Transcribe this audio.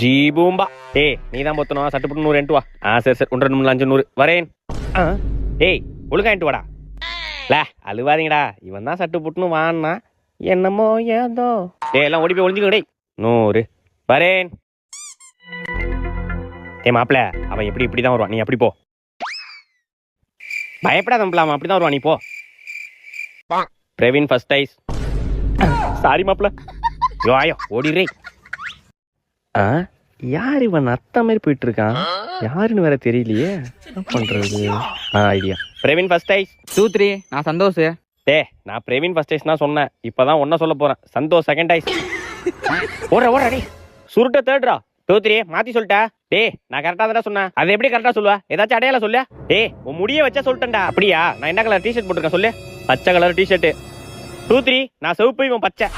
ஜீபூம்பா ஏய் நீ தான் பொத்தணும் சட்டு புட்டு 100 என்ட்டு வா. சரி 1 2 3 4 5 100 வரேன். ஏய் ஒழுங்கா என்ட்டு வாடா. அழுவாதீங்கடா, இவன் தான் சட்டு புட்டுன்னு வான்னா என்னமோ ஏதோ. எல்லாம் ஓடி போய் ஒளிஞ்சுக்க டேய். 100 வரேன். மாப்பிள்ள அவன் இப்படிதான் வருவான், நீ அப்படி போ. பயப்படாத மாப்பிள்ள, அவன் அப்படிதான் வருவான், நீ போ. Praveen first ice. சாரி மாப்பிள்ள. யோயோ ஓடிடுறே. யார் இவன் அத்த மாதிரி போயிட்டு இருக்கான், யாருன்னு வேற தெரியலையே, என்ன பண்றது. ஐடியா. Praveen first ice. 2 3. நான் சந்தோஷ். நான் பிரவீன் ஃபர்ஸ்ட் ஐஸ் தான் சொன்னேன், இப்பதான் ஒன்ன சொல்ல போறேன். Santhosh second ice. ஓடுற டே சுருட்ட தேர்ட்ரா. 2 3 மாத்தி சொல்லிட்டா. நான் கரெக்டா தான் சொன்னேன், அதை எப்படி கரெக்டா சொல்லுவா, ஏதாச்சும் அடையாளம் சொல்லு. உன் முடிய வச்சா சொல்லிட்டேன்டா. அப்படியா, நான் என்ன கலர் டிஷர்ட் போட்டிருக்கேன் சொல்லு. பச்சை கலர் டிஷர்ட். 2 3 நான் சிவப்பு, இவன் பச்சை.